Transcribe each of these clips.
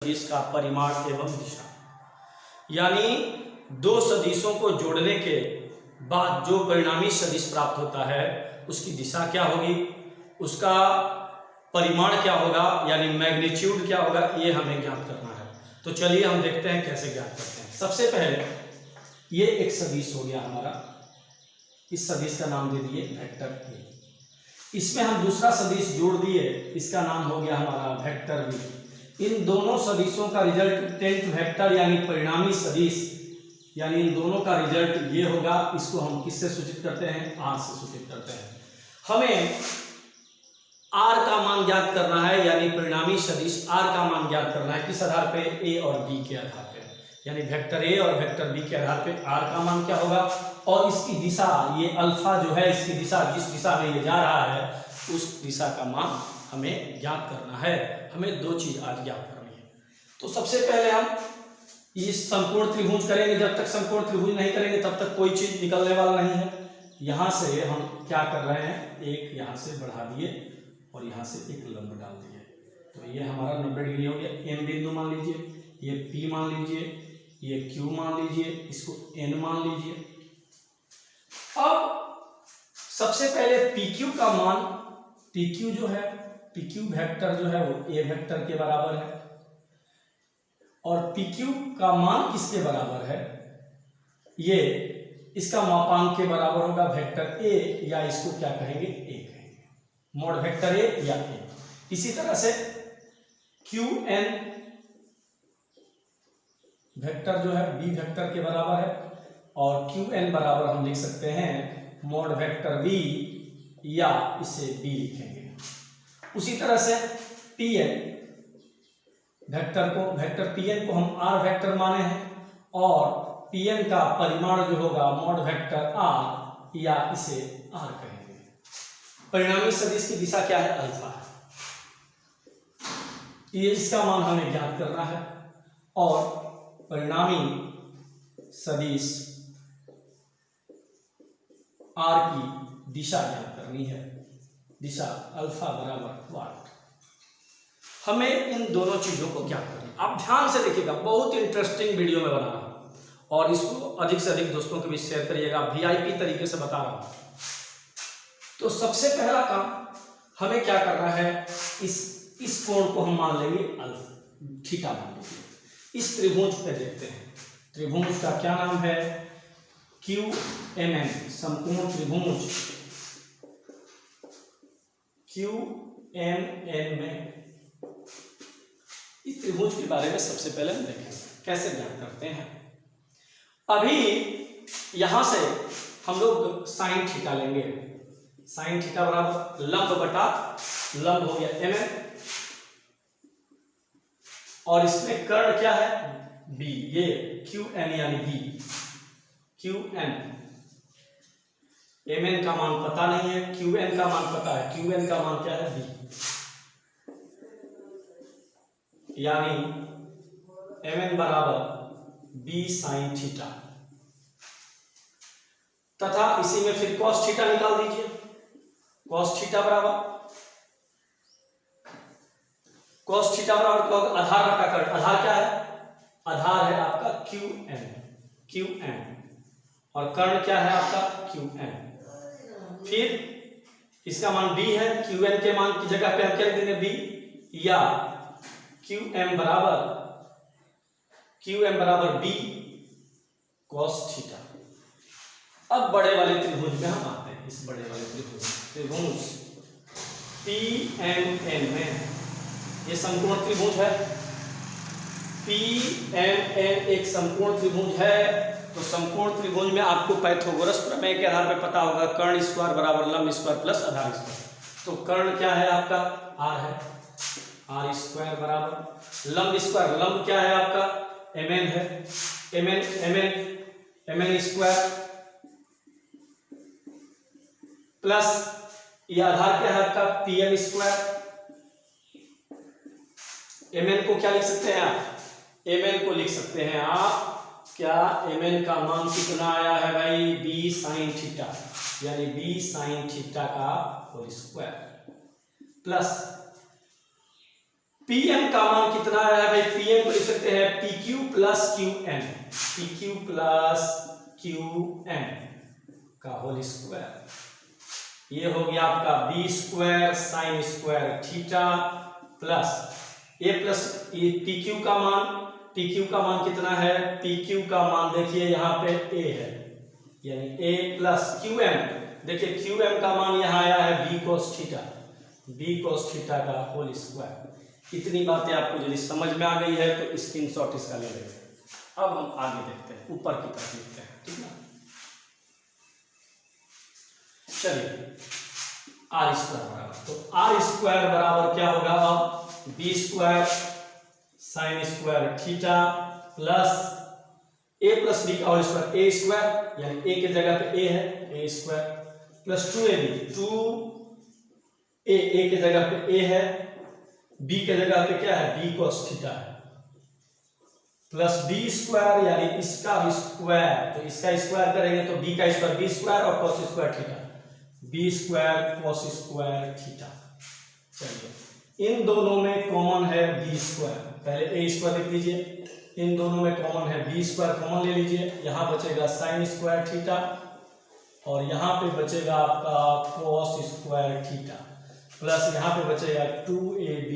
सदिश का परिमाण एवं दिशा, यानी दो सदिशों को जोड़ने के बाद जो परिणामी सदिश प्राप्त होता है उसकी दिशा क्या होगी, उसका परिमाण क्या होगा यानी मैग्नीट्यूड क्या होगा, ये हमें ज्ञात करना है। तो चलिए हम देखते हैं कैसे ज्ञात करते हैं। सबसे पहले ये एक सदिश हो गया हमारा, इस सदिश का नाम दे दिए वेक्टर ए। इसमें हम दूसरा सदिश जोड़ दिए, इसका नाम हो गया हमारा वेक्टर बी। इन दोनों सदिशों का रिजल्टेंट वेक्टर यानी परिणामी सदिश, यानी इन दोनों का रिजल्ट ये होगा। इसको हम किससे सूचित करते हैं, आर से सूचित करते हैं। हमें आर का मान ज्ञात करना है, यानी परिणामी सदिश आर का मान ज्ञात करना है। किस आधार पे, ए और बी के आधार पे, यानी वेक्टर ए और वेक्टर बी के आधार पे आर का मान क्या होगा। और इसकी दिशा, ये अल्फा जो है, इसकी दिशा जिस दिशा में ये जा रहा है उस दिशा का मान हमें ज्ञात करना है। हमें दो चीज आज ज्ञात करनी है। तो सबसे पहले हम इस संपूर्ण त्रिभुज करेंगे। जब तक संपूर्ण त्रिभुज नहीं करेंगे तब तक कोई चीज निकलने वाला नहीं है। यहाँ से हम क्या कर रहे हैं, एक यहाँ से बढ़ा दिए और यहाँ से एक लंब डाल दिए। तो ये हमारा 90 डिग्री हो गया। एम बिंदु मान लीजिए, ये पी मान लीजिए, ये क्यू मान लीजिए, इसको एन मान लीजिए। अब सबसे पहले पी क्यू का मान, पी क्यू जो है, पी क्यू वेक्टर जो है वो ए वेक्टर के बराबर है। और पी क्यू का मान किसके बराबर है, ये इसका मापांक के बराबर होगा वेक्टर ए, या इसको क्या कहेंगे, ए कहेंगे, मोड वेक्टर ए या ए। इसी तरह से क्यू एन वेक्टर जो है बी वेक्टर के बराबर है, और क्यू एन बराबर हम लिख सकते हैं मोड वेक्टर बी, या इसे बी लिखेंगे। उसी तरह से पी एन वेक्टर को, वेक्टर पी एन को हम आर वेक्टर माने हैं, और पी एन का परिमाण जो होगा मोड वेक्टर आर, या इसे आर कहेंगे। परिणामी सदिश की दिशा क्या है, अल्फा है। ये इसका मान हमें ज्ञात करना है। और परिणामी सदिश आर की दिशा ज्ञात करनी है, दिशा अल्फा बराबर वाट। हमें इन दोनों चीजों को ज्ञात करना है। आप ध्यान से देखिएगा, बहुत इंटरेस्टिंग वीडियो में बना रहा हूं, और इसको अधिक से अधिक दोस्तों के बीच शेयर करिएगा। वीआईपी तरीके से बता रहा हूं। तो सबसे पहला काम हमें क्या करना है, इस कोण को हम मान लेंगे अल्फा, थीटा मान लेंगे। इस त्रिभुज पे देखते हैं, त्रिभुज का क्या नाम है, क्यू एम एन, संपूर्ण त्रिभुज क्यू एम एन में इस त्रिभुज के बारे में सबसे पहले हम देखें कैसे ज्ञात करते हैं। अभी यहां से हम लोग साइन थीटा लेंगे। साइन थीटा बराबर लंब बटा लंब हो गया एम एन, और इसमें कर्ण क्या है, बी, ये क्यू एन यानी B, Q N. M N का मान पता नहीं है, क्यू एन का मान पता है। क्यू एन का मान क्या है, बी, यानी एम एन बराबर बी साइन थीटा, तथा इसी में फिर कॉस थीटा निकाल दीजिए। कॉस थीटा बराबर, कॉस थीटा बराबर आधार का कर्ण, आधार क्या है, आधार है आपका क्यू एन, क्यू एन, और कर्ण क्या है आपका क्यू एन। फिर इसका मान बी है, क्यू एन के मान की जगह पे हम क्या लिख देंगे, बी, या क्यू एम बराबर बी कॉस थीटा। अब बड़े वाले त्रिभुज में हम आते हैं। इस बड़े वाले त्रिभुज पी एम एन में, ये संपूर्ण त्रिभुज है। पी एम एन एक संपूर्ण त्रिभुज है। तो संपूर्ण त्रिभुज में आपको पाइथागोरस प्रमेय के आधार पर पता होगा, कर्ण स्क्वायर बराबर लंब स्क्वायर प्लस आधार स्क्वायर। तो कर्ण क्या है आपका, आर है, आर स्क्वायर बराबर लंब स्क्वायर, लंब क्या है आपका, एम एन है, एम एन स्क्वायर प्लस ये आधार क्या है आपका, P M square. M N को क्या लिख सकते हैं आप, एम एन को लिख सकते हैं आप क्या, एम एन का मान कितना आया है भाई, बी साइन थीटा, यानी बी साइन थीटा का होल स्क्वायर, प्लस Pm का मान कितना आया भाई? Pm को लिख सकते हैं PQ plus QM, PQ plus QM का होल स्क्वायर। ये हो गया आपका b square sine square theta plus a plus PQ का मान कितना है? PQ का मान देखिए यहाँ पे a है, यानी a प्लस QM। देखिए QM का मान यहाँ आया है b cos थीटा का होल स्क्वायर। इतनी बातें आपको यदि समझ में आ गई है तो स्क्रीनशॉट इसका ले लेंगे। अब हम आगे देखते हैं, ऊपर की तरफ लिखते हैं, ठीक है। चलिए आर स्क्वायर बराबर, तो आर स्क्वायर बराबर क्या होगा? अब b square sine square theta plus a plus B का होल स्क्वायर, ए स्क्वायर यानी ए की जगह पे ए है, ए स्क्वायर प्लस 2ab, 2a की जगह पे ए है, b के जगह पे क्या है? b cos थीटा है, प्लस b स्क्वायर यानी इसका स्क्वायर, तो इसका स्क्वायर करेंगे तो b का स्क्वायर b स्क्वायर और cos square theta, b square cos square theta. चलिए इन दोनों में कॉमन है b स्क्वायर, पहले a स्क्वायर लिख लीजिए, इन दोनों में कॉमन है b स्क्वायर, कॉमन ले लीजिए। यहाँ बचेगा साइन स्क्वायर थीटा और यहाँ पे बचेगा आपका cos स्क्वायर थीटा प्लस यहाँ पे बचेगा 2ab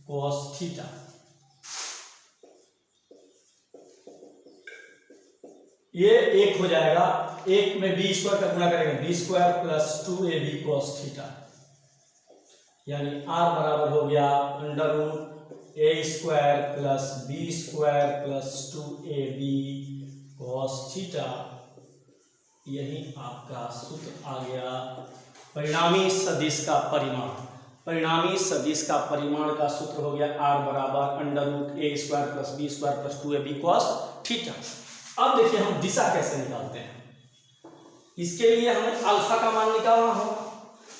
cos थीटा। ये एक हो जाएगा, एक में b स्क्वायर का गुणा करेंगे, b square plus 2ab cos theta, यानी r बराबर हो गया under root a square plus b square plus 2ab cos theta. यही आपका सूत्र आ गया परिणामी सदिश का परिमाण। परिणामी सदिश का परिमाण का सूत्र हो गया r बराबर under root a square plus b square plus 2ab cos theta. अब देखिए हम दिशा कैसे निकालते हैं, इसके लिए हमें अल्फा का मान निकालना होगा।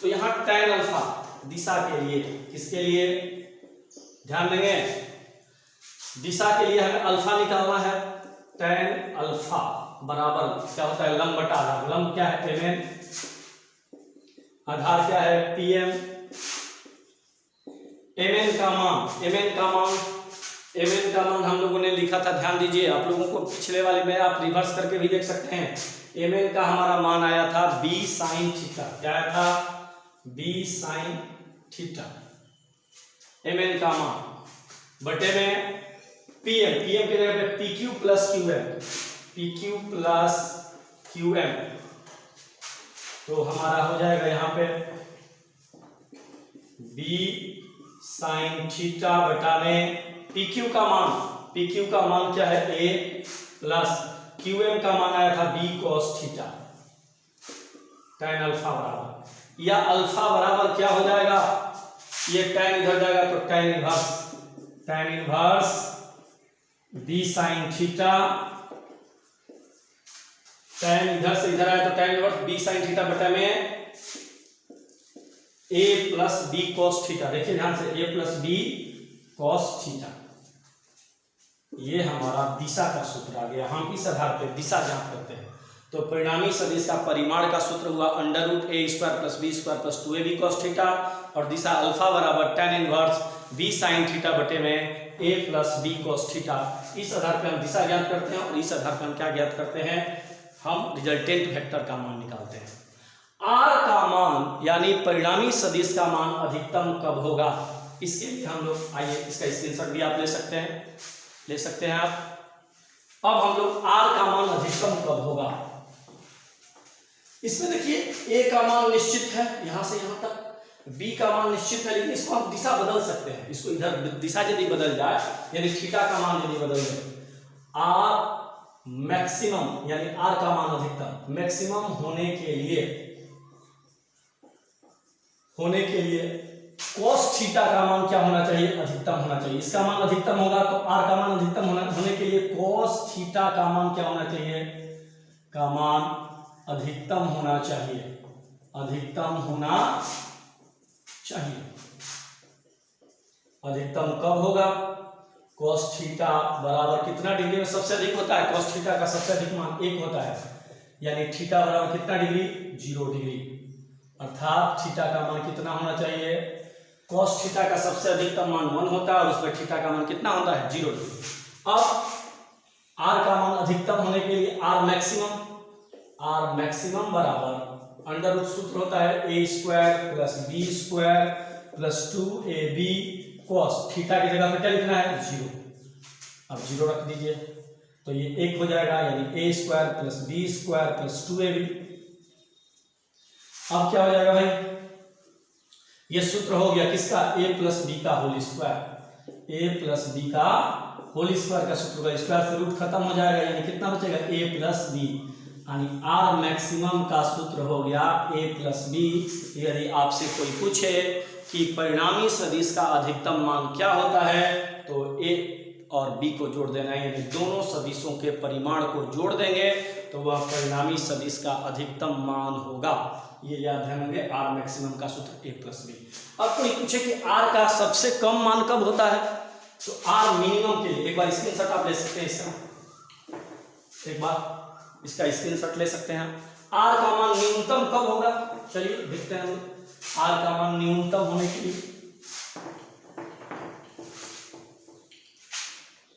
तो यहाँ tan अल्फा दिशा के लिए, किसके लिए ध्यान देंगे? दिशा के लिए हमें अल्फा निकालना है। tan अल्फा बराबर क्या होता है? लंब बटा आधार। लंब क्या है? mn, आधार क्या है? pm। mn का मान हम लोगों ने लिखा था, ध्यान दीजिए, आप लोगों को पिछले वाले में आप रिवर्स करके भी देख सकते हैं। mn का हमारा मान आया था b साइन थीटा, क्या आया था? b sine theta. mn का मान बटे में pm की जगह पे pq प्लस qm, तो हमारा हो जाएगा यहाँ पे b साइन थीटा बटा में PQ का मान क्या है? a प्लस QM का मान आया था b cos theta. tan alpha बराबर, या अल्फा बराबर क्या हो जाएगा? ये tan इधर जाएगा तो tan inverse b sine theta, tan इधर से इधर आया तो tan inverse b sine theta बटा में a plus b cos theta. देखिए ध्यान से, a plus b cos theta. ये हमारा दिशा का सूत्र आ गया। हम इस आधार पर दिशा ज्ञात करते हैं। तो परिणामी सदिश का परिमाण का सूत्र हुआ under root a square plus b square plus 2ab cos theta, और दिशा अल्फा बराबर tan inverse b sine theta बटे में a plus b cos theta. इस आधार पर हम दिशा ज्ञात करते हैं और इस आधार पर हम क्या ज्ञात करते हैं? हम रिजल्टेंट वेक्टर का मान निकालते हैं। r का मान यानी परिणामी सदिश का मान अधिकतम कब होगा? इसके लिए हम लोग, आइए इसका स्क्रीनशॉट भी आप ले सकते हैं आप। अब हम लोग r का मान अधिकतम कब होगा, इसमें देखिए a का मान निश्चित है यहां से यहां तक, b का मान निश्चित है, लेकिन इसको हम दिशा बदल सकते हैं। इसको इधर दिशा यदि बदल जाए, यानी थीटा का मान यदि बदल जाए, r मैक्सिमम यानी r का मान अधिकतम, मैक्सिमम होने के लिए cos थीटा का मान क्या होना चाहिए? अधिकतम होना चाहिए। इसका मान अधिकतम होगा तो r का मान अधिकतम होने के लिए cos थीटा का मान क्या होना चाहिए? का मान अधिकतम होना चाहिए, अधिकतम होना चाहिए। अधिकतम कब होगा? cos थीटा बराबर कितना डिग्री में सबसे अधिक होता है? cos थीटा का सबसे अधिक मान 1 होता है, यानी थीटा बराबर कितना डिग्री? 0 डिग्री। अर्थात थीटा का मान कितना होना चाहिए? cos थीटा का सबसे अधिकतम मान 1 होता है और उसमें थीटा का मान कितना होता है 0 डिग्री। अब r का मान अधिकतम होने के लिए r मैक्सिमम बराबर अंडर रूट सूत्र होता है a square plus B square plus 2ab cos theta की जगह पे क्या लिखना है 0। अब 0 रख दीजिए तो ये 1 हो जाएगा, यानी a square plus B square plus 2ab। अब क्या हो जाएगा भाई, ये सूत्र हो गया किसका a प्लस बी का whole square, a plus B का होल स्क्वायर का सूत्र होगा, स्क्वायर से रूट खत्म हो जाएगा, यानी कितना बचेगा a प्लस बी, यानी r मैक्सिमम का सूत्र हो गया a प्लस बी। यदि आपसे कोई पूछे कि परिणामी सदिश का अधिकतम मान क्या होता है तो a और b को जोड़ देना है, यानी दोनों सदिशों के परिमाण को जोड़ देंगे तो वह परिणामी सदिश का अधिकतम मान होगा। ये याद रखेंगे r मैक्सिमम का सूत्र a प्लस बी। अब कोई पूछे कि r का सबसे कम मान कब होता है तो r मिनिमम के लिए एक बार स्क्रीनशॉट आप ले सकते हैं इसका, एक बार इसका स्क्रीनशॉट ले सकते हैं। r का मान न्यूनतम कब होगा, चलिए देखते हैं। r का मान न्यूनतम होने के लिए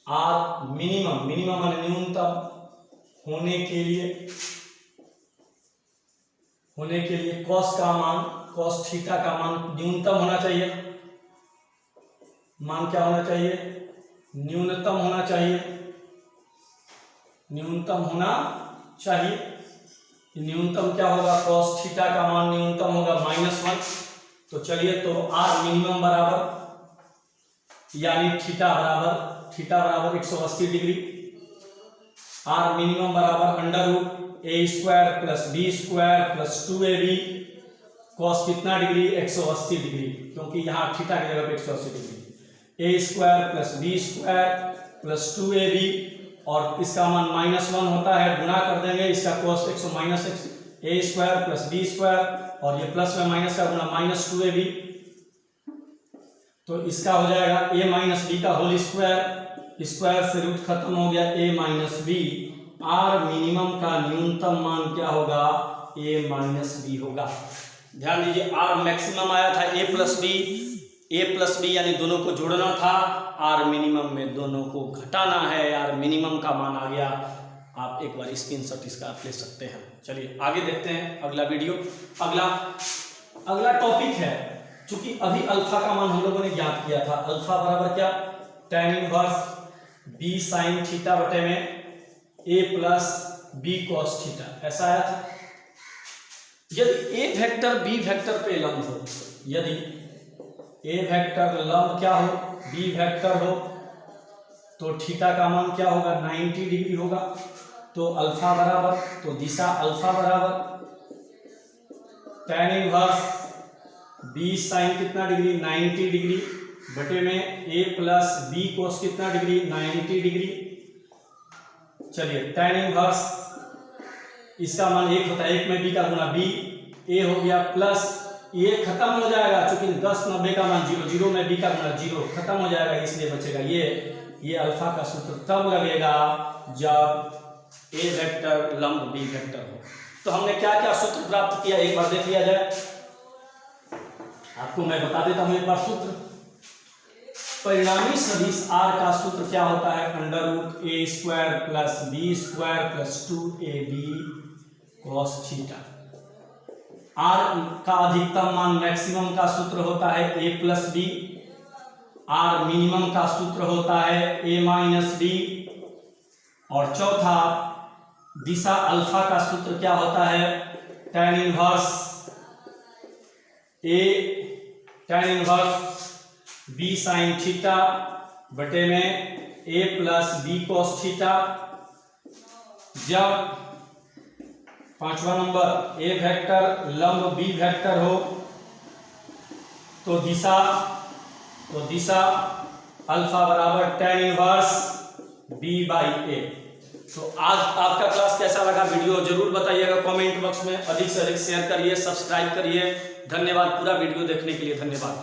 r मिनिमम माने न्यूनतम होने के लिए cos थीटा का मान न्यूनतम होना चाहिए। मान क्या होना चाहिए, न्यूनतम होना चाहिए। न्यूनतम क्या होगा, cos थीटा का मान न्यूनतम होगा -1। तो चलिए तो r मिनिमम बराबर यानी थीटा बराबर 180 डिग्री, r मिनिमम बराबर under root a square plus B square plus 2ab cos कितना डिग्री 180 डिग्री, क्योंकि यहाँ थीटा की जगह पे 180 degree, a square plus B square plus 2ab और इसका मान -1 होता है, गुणा कर देंगे इसका cos a square plus B square और ये प्लस में माइनस का गुणा -2ab, तो इसका हो जाएगा a माइनस बी का होल स्क्वायर से रूट खत्म हो गया a minus B. r minimum का न्यूनतम मान क्या होगा, a माइनस बी होगा। ध्यान दीजिए r मैक्सिमम आया था a प्लस बी यानी दोनों को जोड़ना था, r मिनिमम में दोनों को घटाना है, r मिनिमम का मान आ गया। आप एक बार स्क्रीनशॉट इसका आप ले सकते हैं। चलिए आगे देखते हैं अगला वीडियो। अगला टॉपिक है, चूंकि अभी अल्फा का मान हम लोगों ने ज्ञात किया था, अल्फा बराबर क्या tan inverse b sin theta बटे में a plus b cos theta, ऐसा आया था। यदि a वेक्टर b वेक्टर पे लंब हो, यदि a वेक्टर लंब क्या हो b वेक्टर हो तो थीटा का मान क्या होगा 90 डिग्री होगा। तो अल्फा बराबर, तो दिशा अल्फा बराबर tan इनवर्स b sin कितना डिग्री 90 डिग्री बटे में a प्लस b cos कितना डिग्री 90 डिग्री। चलिए tan इनवर्स इसका मान 1 होता है, 1 में b का गुना b, a हो गया प्लस ये खत्म हो जाएगा, चूंकि 10 90 का मान 0 में b का गुना 0 खत्म हो जाएगा, इसलिए बचेगा ये अल्फा का सूत्र तब लगेगा जब a वेक्टर लंब b वेक्टर हो। तो हमने क्या क्या सूत्र प्राप्त किया एक बार देख लिया जाए, आपको मैं बता देता हूं एक बार सूत्र। परिणामी सदिश r का सूत्र क्या होता है, under root a square plus B square plus 2ab cos theta. r का अधिकतम मान मैक्सिमम का सूत्र होता है a plus B, r minimum का सूत्र होता है a माइनस बी, और चौथा दिशा अल्फा का सूत्र क्या होता है tan inverse b sin theta बटे में a plus B cos theta. जब पांचवा नंबर a वेक्टर लंब b वेक्टर हो तो दिशा अल्फा बराबर tan inverse b by a। तो आज आपका क्लास कैसा लगा, वीडियो जरूर बताइएगा कमेंट बॉक्स में, अधिक से अधिक शेयर करिए, सब्सक्राइब करिए। धन्यवाद, पूरा वीडियो देखने के लिए धन्यवाद।